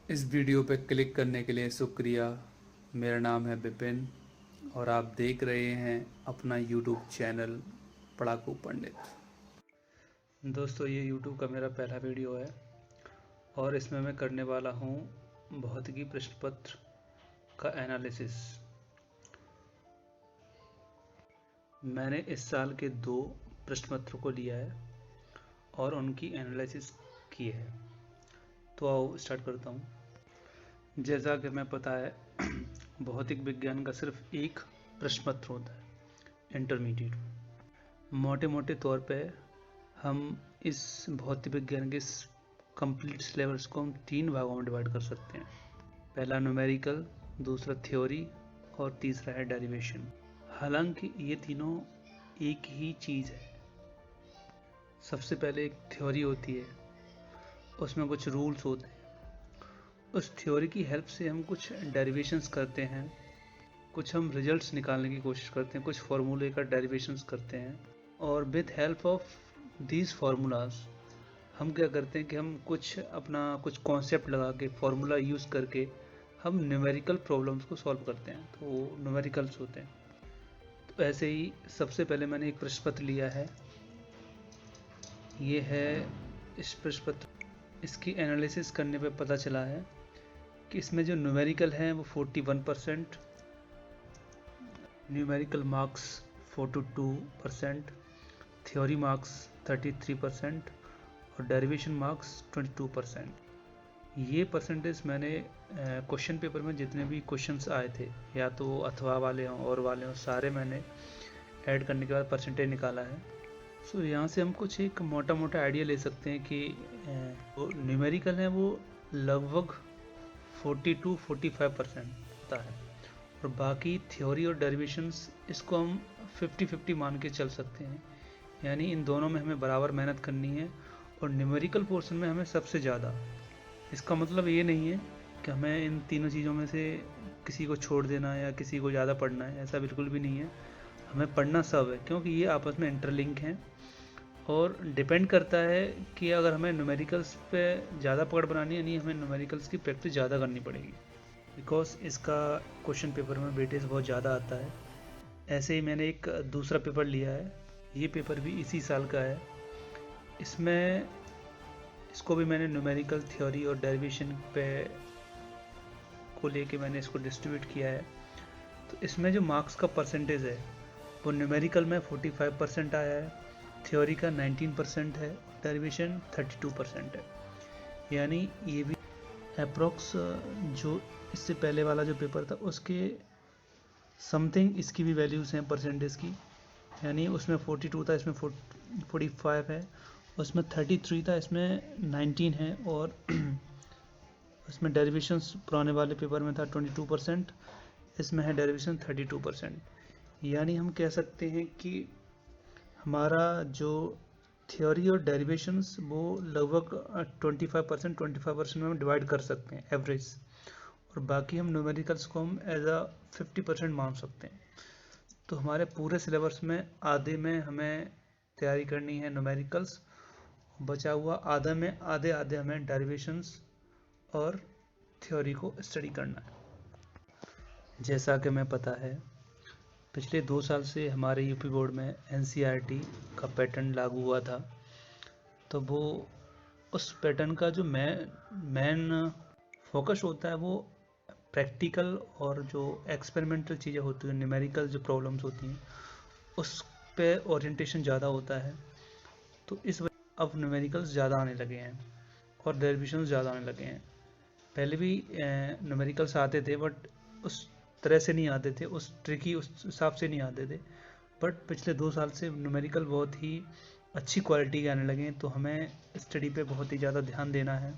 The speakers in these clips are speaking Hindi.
इस वीडियो पर क्लिक करने के लिए शुक्रिया। मेरा नाम है विपिन और आप देख रहे हैं अपना यूट्यूब चैनल पढ़ाकू पंडित। दोस्तों, ये यूट्यूब का मेरा पहला वीडियो है और इसमें मैं करने वाला हूँ भौतिकी प्रश्न पत्र का एनालिसिस। मैंने इस साल के 2 प्रश्न पत्रों को लिया है और उनकी एनालिसिस की है। तो आओ स्टार्ट करता हूँ। जैसा कि हमें पता है भौतिक विज्ञान का सिर्फ एक प्रश्न पत्र होता है, इंटरमीडिएट। मोटे मोटे तौर पे हम इस भौतिक विज्ञान के कंप्लीट सिलेबस को हम 3 भागों में डिवाइड कर सकते हैं। पहला न्यूमेरिकल, दूसरा थ्योरी और तीसरा है डेरिवेशन। हालांकि ये तीनों एक ही चीज़ है। सबसे पहले एक थ्योरी होती है, उसमें कुछ रूल्स होते हैं। उस थ्योरी की हेल्प से हम कुछ डेरिवेशंस करते हैं, कुछ हम रिजल्ट्स निकालने की कोशिश करते हैं, कुछ फार्मूले का डेरिवेशंस करते हैं और with help of these formulas हम क्या करते हैं कि हम कुछ कॉन्सेप्ट लगा के फार्मूला यूज़ करके हम न्यूमेरिकल प्रॉब्लम्स को सॉल्व करते हैं। तो वो न्यूमेरिकल्स होते हैं। तो ऐसे ही सबसे पहले मैंने एक प्रश्न पत्र लिया है, ये है इस प्रश्न पत्र। इसकी एनालिसिस करने पे पता चला है कि इसमें जो न्यूमेरिकल हैं वो 41%, न्यूमेरिकल मार्क्स 42%, थ्योरी मार्क्स 33% और डेरिवेशन मार्क्स 22%। ये परसेंटेज मैंने क्वेश्चन पेपर में जितने भी क्वेश्चंस आए थे, या तो अथवा वाले हों और वाले हों, सारे मैंने ऐड करने के बाद परसेंटेज निकाला है। सो यहाँ से हम कुछ एक मोटा मोटा आइडिया ले सकते हैं कि वो न्यूमेरिकल है वो लगभग 42-45% होता है और बाकी थ्योरी और डेरिवेशंस इसको हम 50-50 मान के चल सकते हैं। यानी इन दोनों में हमें बराबर मेहनत करनी है और न्यूमेरिकल पोर्शन में हमें सबसे ज़्यादा। इसका मतलब ये नहीं है कि हमें इन तीनों चीज़ों में से किसी को छोड़ देना है या किसी को ज़्यादा पढ़ना है, ऐसा बिल्कुल भी नहीं है। हमें पढ़ना सब है क्योंकि ये आपस में इंटरलिंक हैं और डिपेंड करता है कि अगर हमें न्यूमेरिकल्स पे ज़्यादा पकड़ बनानी है, नहीं हमें न्यूमेरिकल्स की प्रैक्टिस ज़्यादा करनी पड़ेगी बिकॉज इसका क्वेश्चन पेपर में वेटेज बहुत ज़्यादा आता है। ऐसे ही मैंने एक दूसरा पेपर लिया है, ये पेपर भी इसी साल का है। इसको भी मैंने न्यूमेरिकल, थ्योरी और डेरिवेशन पे को लेके मैंने इसको डिस्ट्रीब्यूट किया है। तो इसमें जो मार्क्स का परसेंटेज है वो न्यूमेरिकल में 45% आया है, थ्योरी का 19% है, डेरिवेशन 32% है। यानी ये भी अप्रोक्स जो इससे पहले वाला जो पेपर था उसके समथिंग इसकी भी वैल्यूज़ हैं परसेंटेज की। यानी उसमें 42 था, इसमें 45 है, उसमें 33 था, इसमें 19 है और उसमें डेरिवेशंस पुराने वाले पेपर में था 22%, इसमें है डेरिवेशन 32%। यानी हम कह सकते हैं कि हमारा जो थ्योरी और डेरिवेशंस वो लगभग 25% में हम डिवाइड कर सकते हैं एवरेज, और बाकी हम न्यूमेरिकल्स को हम एज अ 50% मान सकते हैं। तो हमारे पूरे सिलेबस में आधे में हमें तैयारी करनी है न्यूमेरिकल्स, बचा हुआ आधे में आधे आधे हमें डेरिवेशंस और थ्योरी को स्टडी करना है। जैसा कि हमें पता है पिछले 2 साल से हमारे यूपी बोर्ड में एनसीईआरटी का पैटर्न लागू हुआ था। तो वो उस पैटर्न का जो मेन फोकस होता है वो प्रैक्टिकल और जो एक्सपेरिमेंटल चीज़ें होती हैं, न्यूमेरिकल जो प्रॉब्लम्स होती हैं उस पे ओरिएंटेशन ज़्यादा होता है। तो इस वजह अब न्यूमेरिकल्स ज़्यादा आने लगे हैं और डेरिवेशंस ज़्यादा आने लगे हैं। पहले भी न्यूमेरिकल्स आते थे बट उस तरह से नहीं आते थे, उस ट्रिकी उस हिसाब से नहीं आते थे। बट पिछले 2 साल से न्यूमेरिकल बहुत ही अच्छी क्वालिटी के आने लगे हैं। तो हमें स्टडी पे बहुत ही ज़्यादा ध्यान देना है,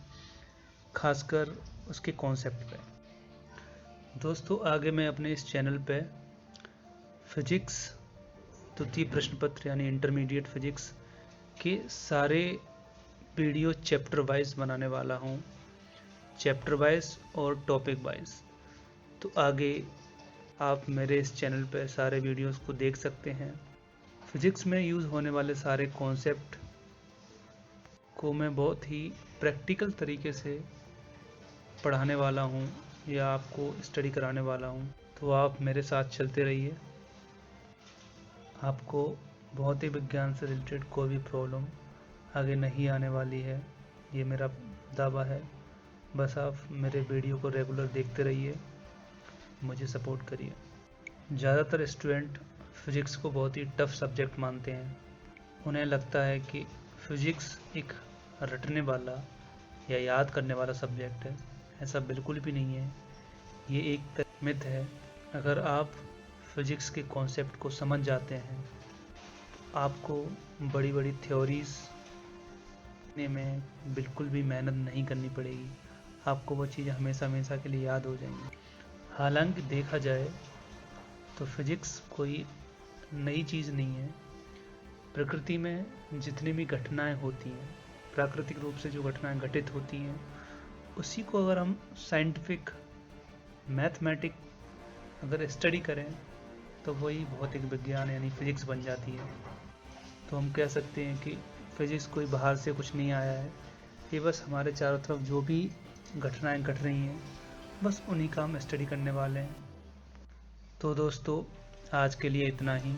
खासकर उसके कॉन्सेप्ट पे। दोस्तों, आगे मैं अपने इस चैनल पे फिजिक्स द्वितीय प्रश्न पत्र यानी इंटरमीडिएट फिजिक्स के सारे वीडियो चैप्टर वाइज बनाने वाला हूँ, चैप्टर वाइज और टॉपिक वाइज। तो आगे आप मेरे इस चैनल पर सारे वीडियोस को देख सकते हैं। फिजिक्स में यूज़ होने वाले सारे कॉन्सेप्ट को मैं बहुत ही प्रैक्टिकल तरीके से पढ़ाने वाला हूँ या आपको स्टडी कराने वाला हूँ, तो आप मेरे साथ चलते रहिए। आपको भौतिक विज्ञान से रिलेटेड कोई भी प्रॉब्लम आगे नहीं आने वाली है, ये मेरा दावा है। बस आप मेरे वीडियो को रेगुलर देखते रहिए, मुझे सपोर्ट करिए। ज़्यादातर स्टूडेंट फिज़िक्स को बहुत ही टफ सब्जेक्ट मानते हैं। उन्हें लगता है कि फिज़िक्स एक रटने वाला या याद करने वाला सब्जेक्ट है। ऐसा बिल्कुल भी नहीं है, ये एक मिथ है। अगर आप फिज़िक्स के कॉन्सेप्ट को समझ जाते हैं, आपको बड़ी बड़ी थ्योरीज में बिल्कुल भी मेहनत नहीं करनी पड़ेगी। आपको वो चीज़ हमेशा हमेशा के लिए याद हो जाएंगी। हालांकि देखा जाए तो फिज़िक्स कोई नई चीज़ नहीं है। प्रकृति में जितनी भी घटनाएं होती हैं, प्राकृतिक रूप से जो घटनाएं घटित होती हैं, उसी को अगर हम साइंटिफिक मैथमेटिक अगर स्टडी करें तो वही भौतिक विज्ञान यानी फिज़िक्स बन जाती है। तो हम कह सकते हैं कि फिज़िक्स कोई बाहर से कुछ नहीं आया है, ये बस हमारे चारों तरफ जो भी घटनाएं घट रही हैं, बस उन्हीं का हम स्टडी करने वाले हैं। तो दोस्तों, आज के लिए इतना ही।